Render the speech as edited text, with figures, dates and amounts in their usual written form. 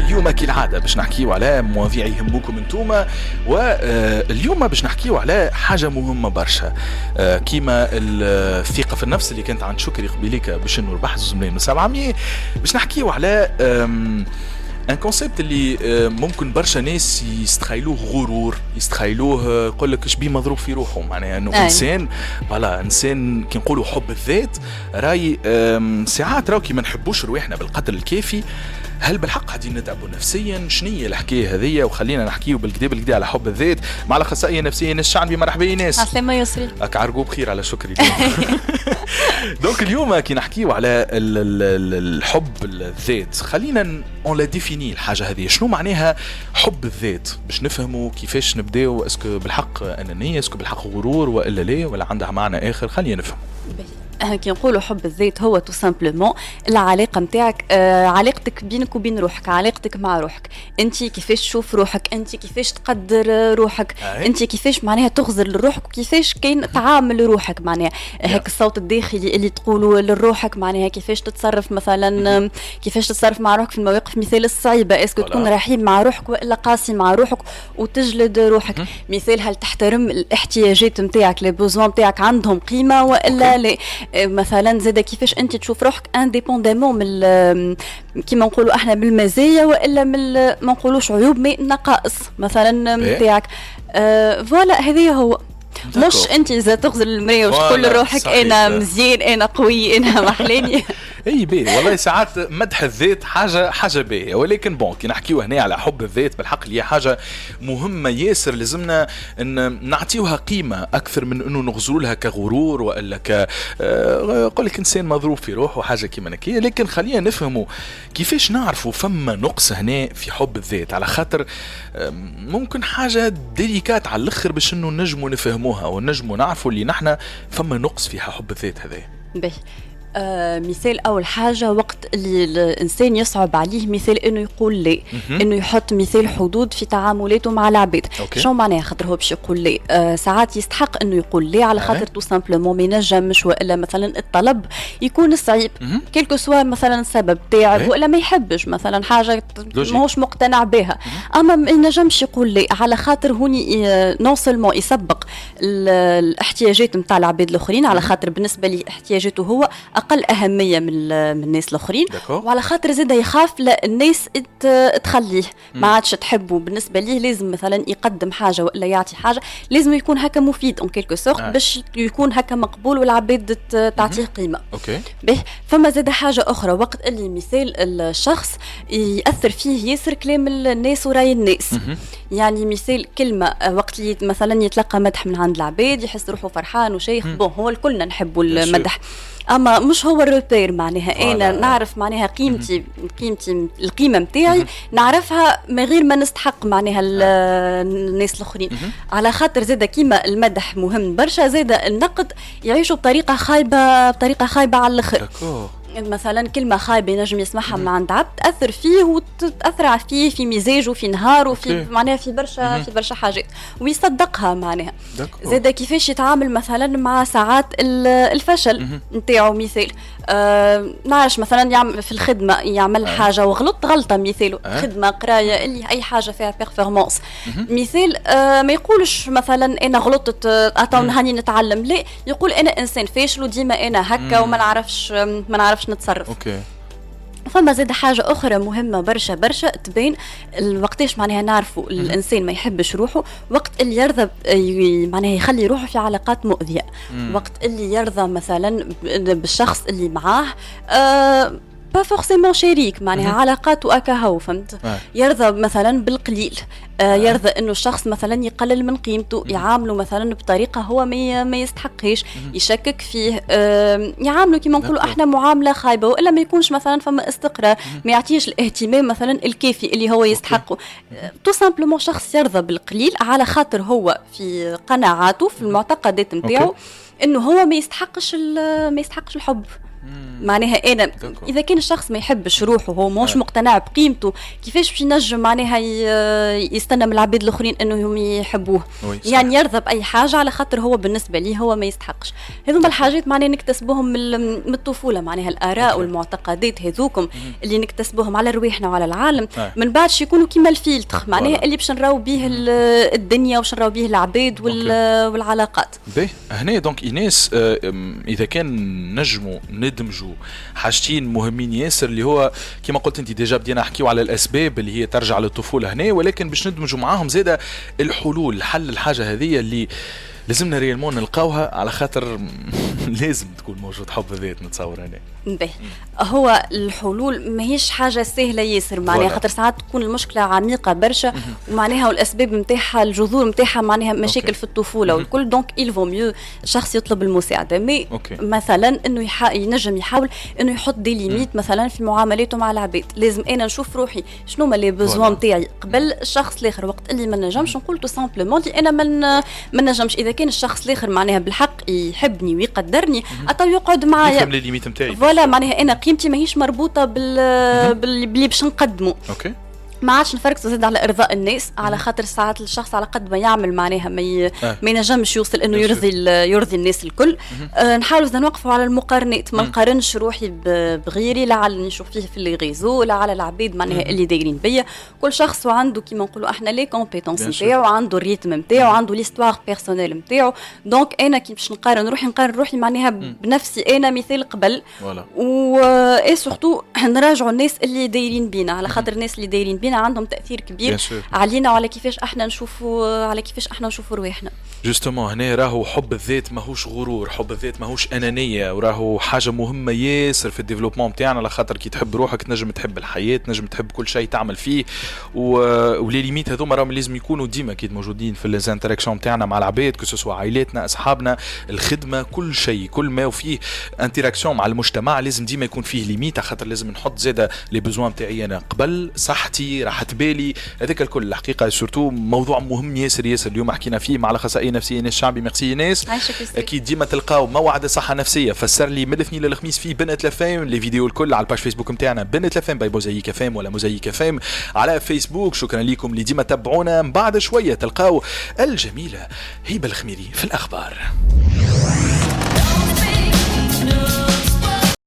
اليوم كالعادة باش نحكيو على مواضيع يهموكم انتوما، واليوم باش نحكيو على حاجة مهمة برشا، كيما الثقة في النفس اللي كانت عند شكري قبيليك باش انه ربح 2,700. باش نحكيو على ان كونسيبت اللي ممكن برشا ناس يستخيلوه غرور، يستخيلوه يقول لك شبيه مضروب في روحه، معناها انه انسان فوالا انسان كي نقولوا حب الذات راي ساعات راو كي ما نحبوش رواحنا بالقدر الكافي. هل بالحق قاعدين نتعبوا نفسيا؟ شنية الحكايه هذيا؟ وخلينا نحكيو بالكدا على حب الذات مع الاخصائيه النفسيه ناس الشعبي. مرحبا يا ناس. عسلامة يسري. عرقوب بخير على شكري اليوم. دونك اليوم كي نحكيو على الحب الذات، خلينا اون لا ديفيني الحاجه هذه. شنو معناها حب الذات باش نفهموا كيفاش نبداو؟ اسكو بالحق انانيه، اسكو بالحق غرور، والا لا، ولا عندها معنى اخر؟ خلينا نفهم. كي نقولوا حب الذات هو تو سامبلومون العلاقه نتاعك، علاقتك بينك وبين روحك، علاقتك مع روحك. انت كيفاش تشوف روحك، انت كيفاش تقدر روحك، انت كيفاش معناها تغزر لروحك، وكيفاش كاين تعامل لروحك معناها هيك الصوت الداخلي اللي تقوله لروحك، معناها كيفاش تتصرف مثلا، كيفاش تتصرف مع روحك في المواقف مثال الصعيبه، اسكو تكون رحيم مع روحك والا قاسي مع روحك وتجلد روحك. مثال هل تحترم الاحتياجات نتاعك، لي بوزوان نتاعك عندهم قيمه والا لا. مثلا زاده كيفاش انت تشوف روحك انديبوندامون من كيما نقولوا احنا بالمزايا والا من ما نقولوش عيوب مي نقائص مثلا نتاعك. فوالا هذه هو مش انت اذا تغزل المرايه وش تقول لروحك انا مزيان، انا قوي، انا محلاني. اي باهي والله ساعات مدح الذات حاجه باهيه، ولكن بون كي نحكيو هنا على حب الذات بالحق اللي هي حاجه مهمه ياسر، لازمنا ان نعطيوها قيمه اكثر من انه نغزروا لها كغرور والا قول لك انسان مضروب في روحه وحاجه كيما هكايا. لكن خلينا نفهموا كيفاش نعرفوا فما نقص هنا في حب الذات، على خاطر ممكن حاجه ديليكات على الاخر باش انه نجموا نفهموها ونجموا نعرفوا اللي نحن فما نقص في حب الذات هذا. باهي مثال أول حاجة وقت اللي الإنسان يصعب عليه مثال إنه يقول لا، إنه يحط مثال حدود في تعاملاته مع العباد. شو معناه؟ خاطر هو باش يقول لا ساعات يستحق إنه يقول لا على خاطر تو سامبلومون ما ينجمش، وإلا مثلا الطلب يكون صعيب كيلكو سوا مثلا السبب تعب وإلا ما يحبش مثلا حاجة ماهوش مقتنع بها، أما ما ينجمش يقول لا على خاطر هوني نون سولمون يسبق الاحتياجات نتاع العباد الآخرين، على خاطر بالنسبة لي احتياجاته هو أقل أهمية من الناس الآخرين، وعلى خاطر زيدا يخاف الناس تخليه ما عادش تحبه. بالنسبة ليه لازم مثلا يقدم حاجة ولا يعطي حاجة لازم يكون هكا مفيد أون كيلكو سورت باش يكون هكا مقبول والعباد تعطيه قيمة. به فما زيدا حاجة أخرى وقت اللي مثال الشخص يأثر فيه ياسر كلام الناس وراي الناس. يعني مثال كلمة وقت اللي مثلا يتلقى مدح من عند العباد يحس روحه فرحان وشيخ، بون هو الكلنا نحبوا المدح، اما مش هو الروبير. معناها انا نعرف معناها قيمتي القيمه متاعي نعرفها من غير ما نستحق معناها الناس الاخرين. على خاطر زاده كيما المدح مهم برشا، زاده النقد يعيشوا بطريقه خايبه على الاخر. مثلا كلمة خايبة نجم يسمعها من عند عبد تأثر فيه وتأثر فيه في مزاجه في نهاره في معناها في برشا حاجات ويصدقها معناها. زادا كيفاش يتعامل مثلا مع ساعات الفشل نتاعو. مثال نعرفش مثلا يعمل في الخدمة يعمل حاجة غلطة مثال خدمة قراية اللي أي حاجة فيها بيرفورمانس. مثال ما يقولش مثلا أنا غلطت هاني نتعلم، لا يقول أنا إنسان فاشل وديما أنا هكا وما نعرفش نتصرف. فما زاد حاجة أخرى مهمة برشا تبين وقتاش معناها نعرفوا الإنسان ما يحبش روحه وقت اللي يرضى معناها يخلي روحه في علاقات مؤذية. وقت اللي يرضى مثلا بالشخص اللي معاه با فورسيمون شريك معناها علاقاته أكاهو فهمت. يرضى مثلا بالقليل، يرضى انه الشخص مثلا يقلل من قيمته، يعامله مثلا بطريقه هو ما يستحقهش، يشكك فيه، يعامله كما نقولوا احنا معامله خايبه، والا ما يكونش مثلا فما استقرار، ما يعطيش الاهتمام مثلا الكافي اللي هو يستحقه. تو سامبلومون شخص يرضى بالقليل على خاطر هو في قناعاته في المعتقدات نتاعو انه هو ما يستحقش الحب. معناها انا اذا كان الشخص ما يحبش روحه هو مش مقتنع بقيمته كيفاش باش ينجم معناها يستنى من العباد الاخرين انهم يحبوه يعني يرضى باي حاجه على خاطر هو بالنسبه ليه هو ما يستحقش. هذوما الحاجات معناها نكتسبوهم من الطفوله معناها الاراء والمعتقدات هذوكم اللي نكتسبوهم على رواحنا وعلى العالم من بعد يكونوا كيما الفيلتر معناها اللي باش نراو به الدنيا وباش نراو به العباد والعلاقات. باهي هنا دونك ايناس اذا كان نجموا ندمجوا حاجتين مهمين ياسر اللي هو كما قلت انت ديجا بدينا نحكيو على الاسباب اللي هي ترجع للطفوله هنا ولكن باش ندمجوا معاهم زاده الحلول حل الحاجه هذه اللي لازمنا ريالمون نلقاوها على خاطر لازم تكون موجود حب الذات نتصور هنا. باهي هو الحلول ماهيش حاجه سهله ياسر معناها خاطر ساعات تكون المشكله عميقه برشا ومعناها والاسباب نتاعها الجذور نتاعها معناها مشاكل في الطفوله والكل دونك il vaut mieux الشخص يطلب المساعده مي مثلا انه ينجم يحاول انه يحط دي ليميت مثلا في معاملاته مع العباد. لازم انا نشوف روحي شنو ما لي بوزوان نتاعي قبل الشخص الاخر وقت اللي ما نجمش نقول تو سامبلومون اللي انا ما نجمش. اذا كان الشخص الاخر معناها بالحق يحبني ويقدرني اتا يقعد معايا يفهم لي ليميت نتاعي فوالا معناها انا قيمتي ماهيش مربوطه باللي باش نقدمه. ما عادش نفركزوا زاد على ارضاء الناس على خاطر ساعات الشخص على قد ما يعمل معناها ما ينجمش يوصل انه يرضي الناس الكل. نحاولوا نوقفوا على المقارنات ما نقارنش روحي بغيري لا على نشوف فيه في اللي غيزو لا على العباد معناها اللي دايرين بيا. كل شخص وعنده كيما نقولوا احنا لي كومبيتونس نتاعو عنده الريتم نتاعو عنده ليستوار بيرسونيل نتاعو. دونك انا كي باش نقارن روحي معناها بنفسي انا مثال قبل و اي سورتو نراجعوا الناس اللي دايرين بينا على خاطر الناس اللي دايرين بينا عندهم تأثير كبير علينا وعلى كيفاش احنا نشوفوا رواحنا. جوستومون هنا راهو حب الذات ماهوش غرور، حب الذات ماهوش انانيه، وراهو حاجه مهمه ياسر في الديفلوبمون نتاعنا على خاطر كي تحب روحك تنجم تحب الحياه تنجم تحب كل شيء تعمل فيه ولي ليميت هذوما راهم لازم يكونوا ديما اكيد موجودين في ليزانتراكسيون نتاعنا مع العباد كسوا عائلاتنا اصحابنا الخدمه كل شيء كل ما وفيه انتراكسيون مع المجتمع لازم ديما يكون فيه ليميت خاطر لازم نحط زاده لي بوزوان نتاعي انا قبل صحتي راحه بالي هذاك الكل. الحقيقه سورتو موضوع مهم ياسر اليوم حكينا فيه مع الاخصائي النفسي ايناس الشعبي. ميرسي ايناس. اكيد ديما تلقاو موعد الصحه النفسيه فسر لي من الاثنين للخميس في بنت لفام لي فيديو الكل على الباج فيسبوك نتاعنا بنت لفام باي موزايك فام ولا موزايك فام على فيسبوك. شكرا لكم اللي ديما تابعونا. بعد شويه تلقاو الجميله هبه الخميري في الاخبار.